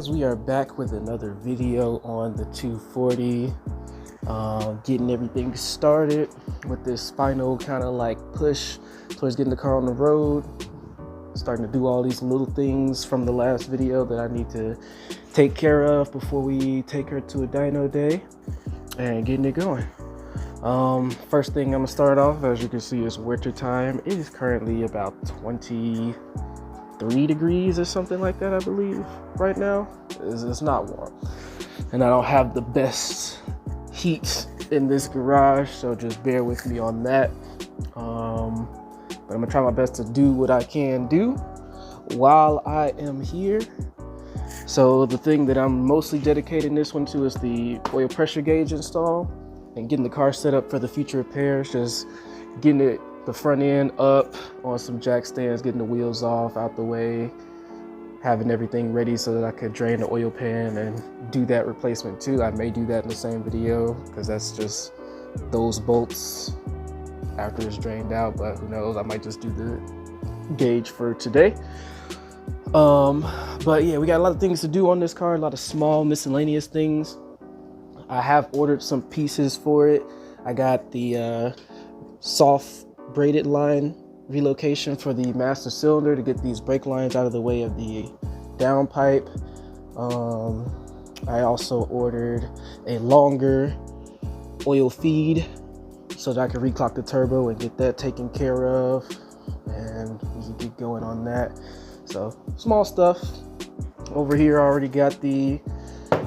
guys, we are back with another video on the 240, getting everything started with this final kind of like push towards getting the car on the road, starting to do all these little things from the last video that I need to take care of before we take her to a dyno day and getting it going. First thing I'm gonna start off, as you can see, is winter time. It is currently about 23 degrees or something like that, I believe, right now. It's not warm, and I don't have the best heat in this garage, so just bear with me on that. But I'm gonna try my best to do what I can do while I am here. So the thing that I'm mostly dedicating this one to is the oil pressure gauge install and getting the car set up for the future repairs, just getting the front end up on some jack stands, getting the wheels off out the way, having everything ready so that I could drain the oil pan and do that replacement too. I may do that in the same video because that's just those bolts after it's drained out, but who knows, I might just do the gauge for today. But yeah, we got a lot of things to do on this car, a lot of small miscellaneous things. I have ordered some pieces for it. I got the soft braided line relocation for the master cylinder to get these brake lines out of the way of the downpipe. I also ordered a longer oil feed so that I can reclock the turbo and get that taken care of, and we can get going on that. So small stuff. Over here I already got the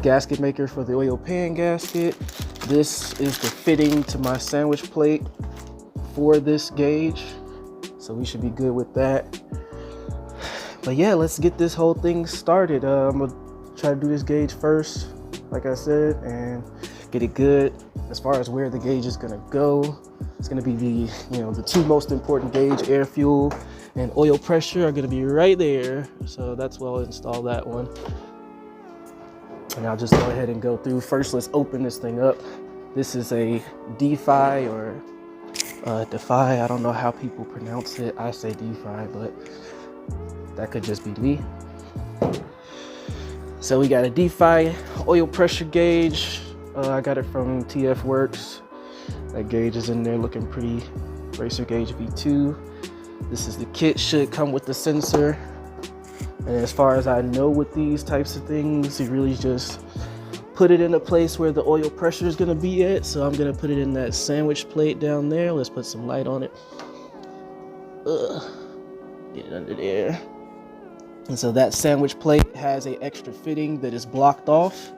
gasket maker for the oil pan gasket. This is the fitting to my sandwich plate for this gauge, so we should be good with that. But yeah, let's get this whole thing started. I'm gonna try to do this gauge first, like I said, and get it good. As far as where the gauge is gonna go, it's gonna be the two most important gauge, air fuel and oil pressure, are gonna be right there. So that's why I'll install that one. And I'll just go ahead and go through. First, let's open this thing up. This is a Defi or Defi. I don't know how people pronounce it. I say Defi, but that could just be me. So we got a Defi oil pressure gauge. I got it from TF Works. That gauge is in there looking pretty. Racer gauge V2. This is the kit, should come with the sensor. And as far as I know with these types of things, you really just put it in a place where the oil pressure is gonna be at. So I'm gonna put it in that sandwich plate down there. Let's put some light on it. Get it under there. And so that sandwich plate has an extra fitting that is blocked off.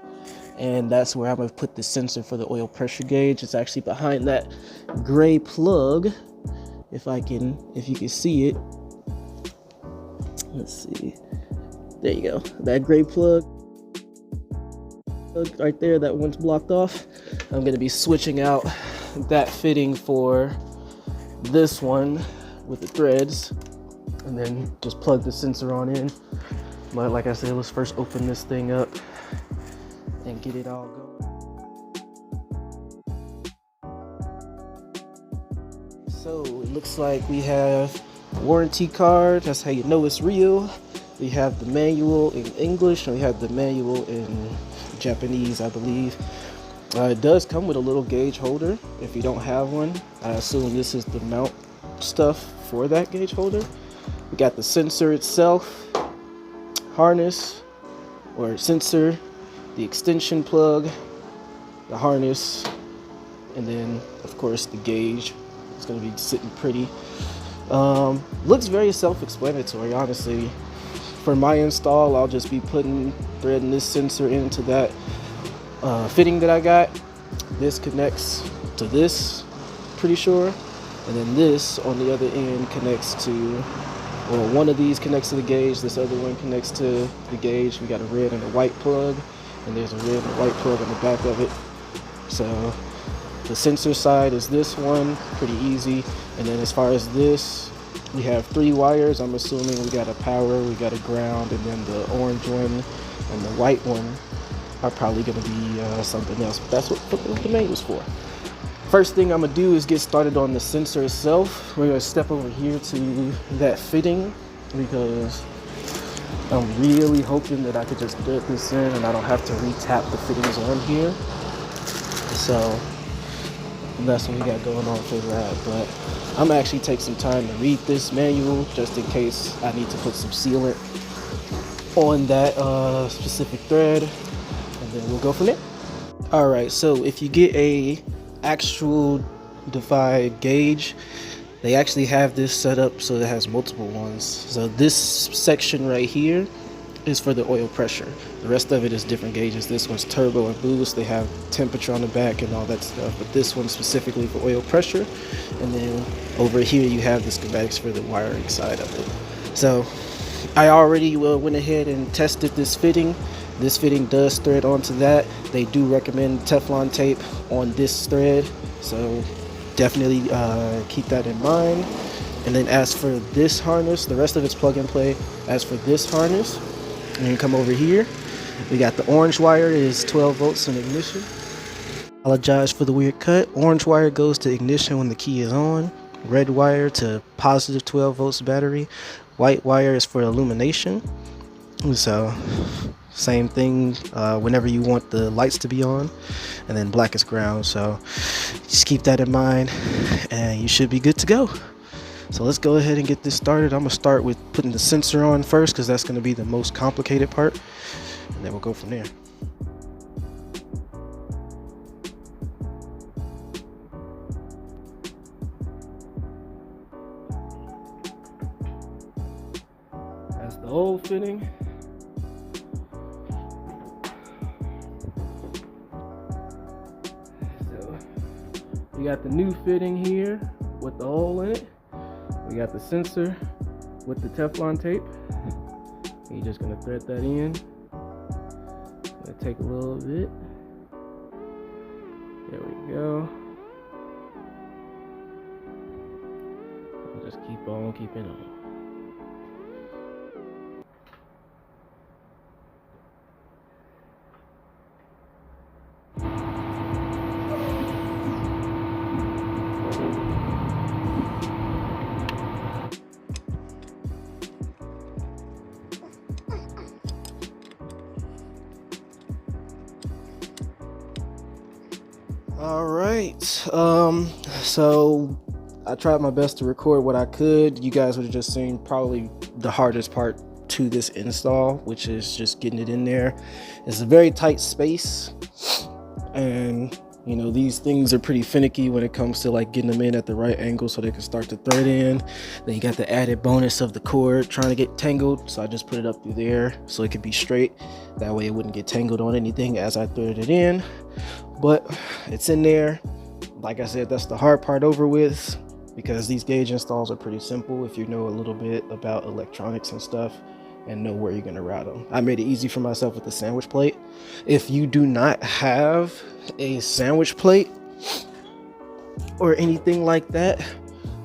And that's where I'm gonna put the sensor for the oil pressure gauge. It's actually behind that gray plug. If you can see it. Let's see. There you go. That gray plug right there, that one's blocked off. I'm gonna be switching out that fitting for this one with the threads, and then just plug the sensor on in. But like I said, let's first open this thing up and get it all going. So it looks like we have a warranty card. That's how you know it's real. We have the manual in English, and we have the manual in Japanese, I believe. It does come with a little gauge holder if you don't have one. I assume this is the mount stuff for that gauge holder. We got the sensor itself, harness or sensor, the extension plug, the harness, and then of course the gauge. It's gonna be sitting pretty. Looks very self-explanatory, honestly. For my install, I'll just be threading this sensor into that fitting that I got. This connects to this, pretty sure, and then this on the other end connects to, well, one of these connects to the gauge, this other one connects to the gauge. We got a red and a white plug, and there's a red and a white plug on the back of it. So the sensor side is this one, pretty easy. And then as far as this, we have 3 wires. I'm assuming we got a power, we got a ground, and then the orange one and the white one are probably gonna be something else. But that's what the manual's for. First thing I'm gonna do is get started on the sensor itself. We're gonna step over here to that fitting because I'm really hoping that I could just thread this in and I don't have to re-tap the fittings on here. So that's what we got going on for that. But I'm gonna actually take some time to read this manual just in case I need to put some sealant on that specific thread, and then we'll go from there. All right, so if you get a actual Defi gauge, they actually have this set up so it has multiple ones. So this section right here is for the oil pressure. The rest of it is different gauges. This one's turbo and boost. They have temperature on the back and all that stuff, but this one's specifically for oil pressure. And then over here you have the schematics for the wiring side of it. So I already went ahead and tested this fitting. This fitting does thread onto that. They do recommend Teflon tape on this thread, so definitely keep that in mind. And then as for this harness, the rest of it's plug and play. As for this harness, you can come over here. We got the orange wire is 12 volts in ignition. Apologize for the weird cut. Orange wire goes to ignition when the key is on. Red wire to positive 12 volts battery. White wire is for illumination. So same thing whenever you want the lights to be on. And then black is ground. So just keep that in mind and you should be good to go. So let's go ahead and get this started. I'm gonna start with putting the sensor on first because that's gonna be the most complicated part, and then we'll go from there. That's the old fitting. So we got the new fitting here with the hole in it. We got the sensor with the Teflon tape. You're just gonna thread that in. It's gonna take a little bit. There we go. We'll just keep on keeping on. All right, so I tried my best to record what I could. You guys would have just seen probably the hardest part to this install, which is just getting it in there. It's a very tight space, and you know, these things are pretty finicky when it comes to like getting them in at the right angle so they can start to thread in. Then you got the added bonus of the cord trying to get tangled, so I just put it up through there so it could be straight. That way it wouldn't get tangled on anything as I threaded it in. But it's in there. Like I said, that's the hard part over with, because these gauge installs are pretty simple if you know a little bit about electronics and stuff and know where you're going to route them. I made it easy for myself with the sandwich plate. If you do not have a sandwich plate or anything like that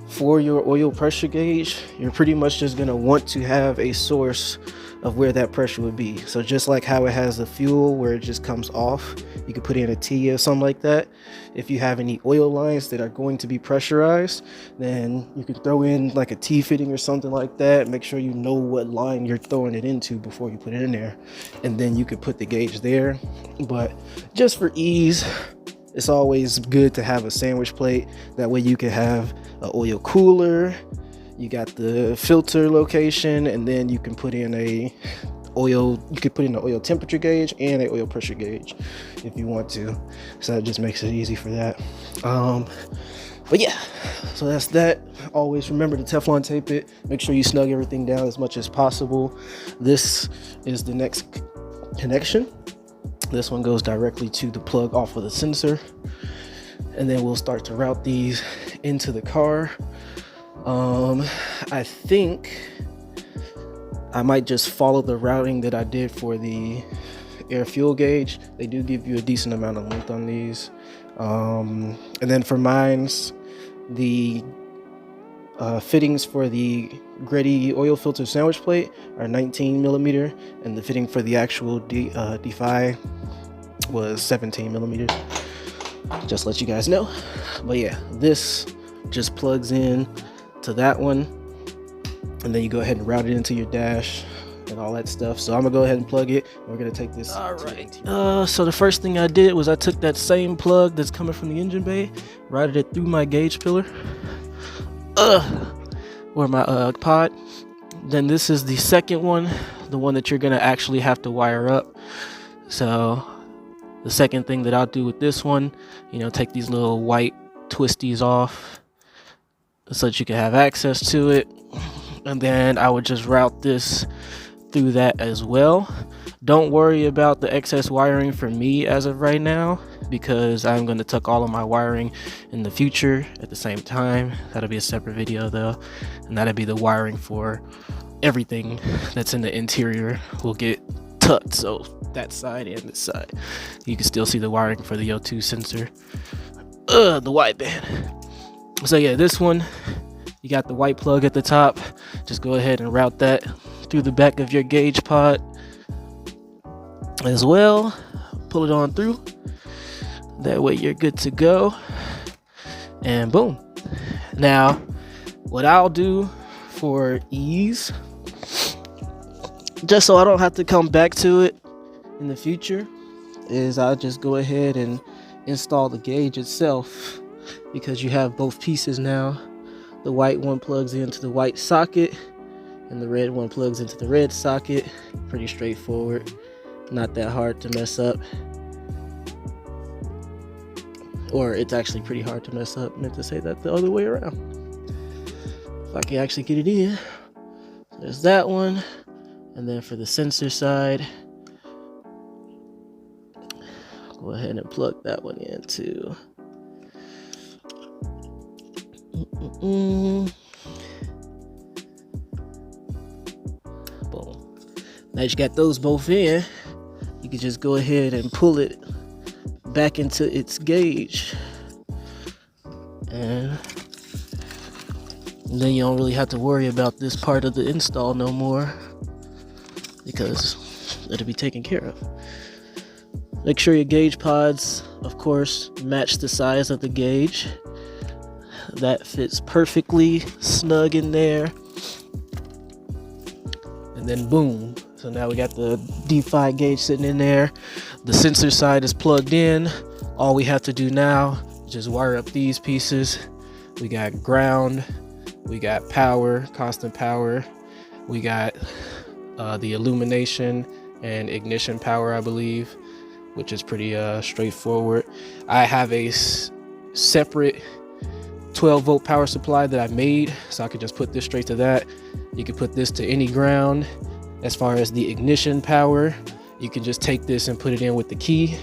for your oil pressure gauge, you're pretty much just going to want to have a source of where that pressure would be. So just like how it has the fuel where it just comes off, you could put in a T or something like that. If you have any oil lines that are going to be pressurized, then you can throw in like a T fitting or something like that. Make sure you know what line you're throwing it into before you put it in there, and then you could put the gauge there. But just for ease, it's always good to have a sandwich plate. That way you can have an oil cooler, you got the filter location, and then you can put in a oil, you could put in an oil temperature gauge and an oil pressure gauge if you want to. So that just makes it easy for that. But yeah, so that's that. Always remember to Teflon tape it. Make sure you snug everything down as much as possible. This is the next connection. This one goes directly to the plug off of the sensor, and then we'll start to route these into the car. I think I might just follow the routing that I did for the air fuel gauge. They do give you a decent amount of length on these. And then for mines, the fittings for the Greddy oil filter sandwich plate are 19 millimeter, and the fitting for the actual Defi was 17 millimeters. Just let you guys know. But yeah, this just plugs in to that one, and then you go ahead and route it into your dash. and all that stuff. So I'm gonna go ahead and plug it. We're gonna take this. All right. So the first thing I did was I took that same plug that's coming from the engine bay, routed it through my gauge pillar, or my pod. Then this is the second one, the one that you're gonna actually have to wire up. So the second thing that I'll do with this one, take these little white twisties off so that you can have access to it. And then I would just route this through that as well. Don't worry about the excess wiring for me as of right now, because I'm going to tuck all of my wiring in the future at the same time. That'll be a separate video though, and that'll be the wiring for everything that's in the interior will get tucked, so that side and this side. You can still see the wiring for the O2 sensor, the wideband. So yeah, this one, you got the white plug at the top. Just go ahead and route that through the back of your gauge pod as well. Pull it on through. That way you're good to go. And boom. Now, what I'll do for ease, just so I don't have to come back to it in the future, is I'll just go ahead and install the gauge itself, because you have both pieces now. The white one plugs into the white socket and the red one plugs into the red socket. Pretty straightforward, not that hard to mess up, or it's actually pretty hard to mess up. I meant to say that the other way around. If I can actually get it in. There's that one. And then for the sensor side, go ahead and plug that one in too. Boom. Now that you got those both in, you can just go ahead and pull it back into its gauge, and then you don't really have to worry about this part of the install no more, because it'll be taken care of. Make sure your gauge pods, of course, match the size of the gauge. That fits perfectly snug in there. And then boom. So now we got the Defi gauge sitting in there. The sensor side is plugged in. All we have to do now is just wire up these pieces. We got ground, we got power, constant power. We got the illumination and ignition power, I believe, which is pretty straightforward. I have a separate 12-volt power supply that I made, so I could just put this straight to that. You can put this to any ground. As far as the ignition power, you can just take this and put it in with the key,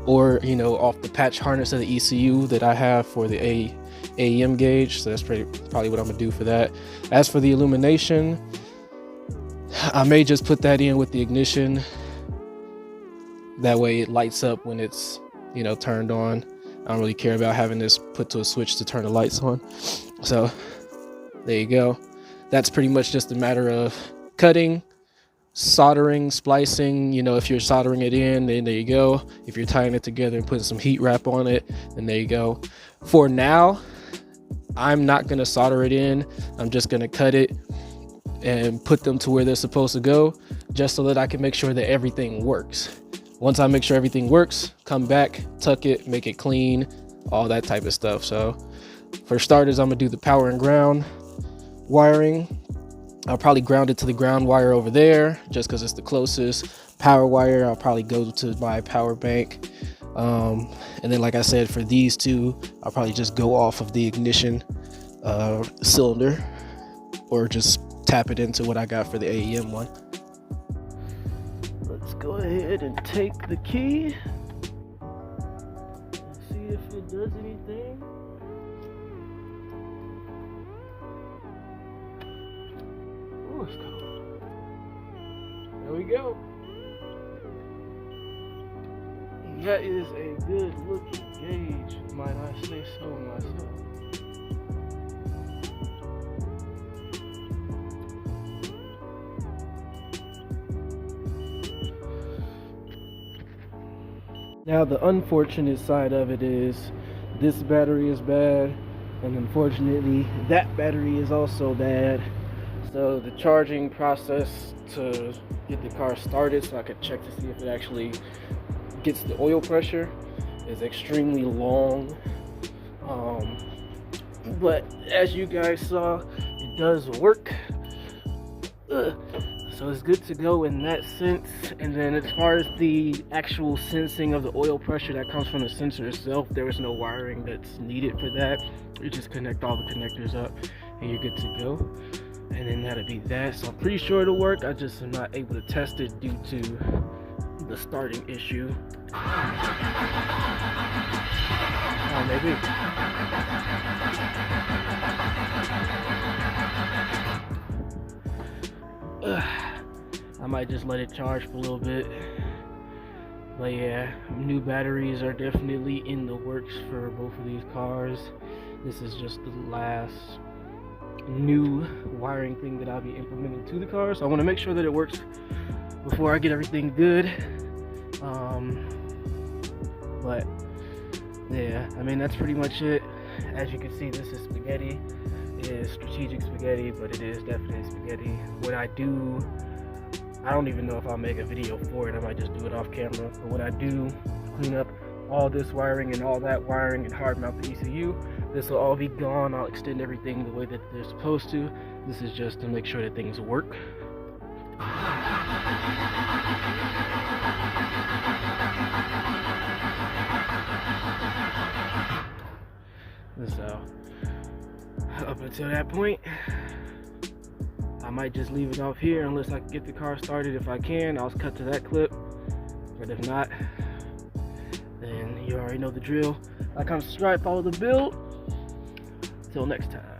or off the patch harness of the ECU that I have for the AEM gauge. So that's probably what I'm gonna do for that. As for the illumination, I may just put that in with the ignition. That way it lights up when it's turned on. I don't really care about having this put to a switch to turn the lights on. So there you go. That's pretty much just a matter of cutting, soldering, splicing. If you're soldering it in, then there you go. If you're tying it together and putting some heat wrap on it, then there you go. For now, I'm not gonna solder it in. I'm just gonna cut it and put them to where they're supposed to go, just so that I can make sure that everything works. Once I make sure everything works, come back, tuck it, make it clean, all that type of stuff. So for starters, I'm gonna do the power and ground wiring. I'll probably ground it to the ground wire over there, just because it's the closest. Power wire, I'll probably go to my power bank. And then, like I said, for these two, I'll probably just go off of the ignition cylinder, or just tap it into what I got for the AEM one. Let's go ahead and take the key and see if it does anything. Ooh, it's cold. There we go. That is a good looking gauge, might I say so myself. Now the unfortunate side of it is this battery is bad, and unfortunately that battery is also bad. So the charging process to get the car started so I could check to see if it actually gets the oil pressure is extremely long. But as you guys saw, it does work. So it's good to go in that sense. And then as far as the actual sensing of the oil pressure that comes from the sensor itself, there is no wiring that's needed for that. You just connect all the connectors up and you're good to go. And then that'll be that. So I'm pretty sure it'll work. I just am not able to test it due to the starting issue. Oh, maybe. I might just let it charge for a little bit. But yeah, new batteries are definitely in the works for both of these cars. This is just the last new wiring thing that I'll be implementing to the car, so I want to make sure that it works before I get everything good. But yeah, I mean, that's pretty much it. As you can see, this is spaghetti. It is strategic spaghetti, but it is definitely spaghetti. What I do, I don't even know if I'll make a video for it. I might just do it off camera. But what I do, clean up all this wiring and all that wiring and hard mount the ECU. This will all be gone. I'll extend everything the way that they're supposed to. This is just to make sure that things work. So, up until that point, I might just leave it off here unless I can get the car started. If I can, I'll cut to that clip. But if not, then you already know the drill. Like, comment, subscribe, follow the build. Till next time.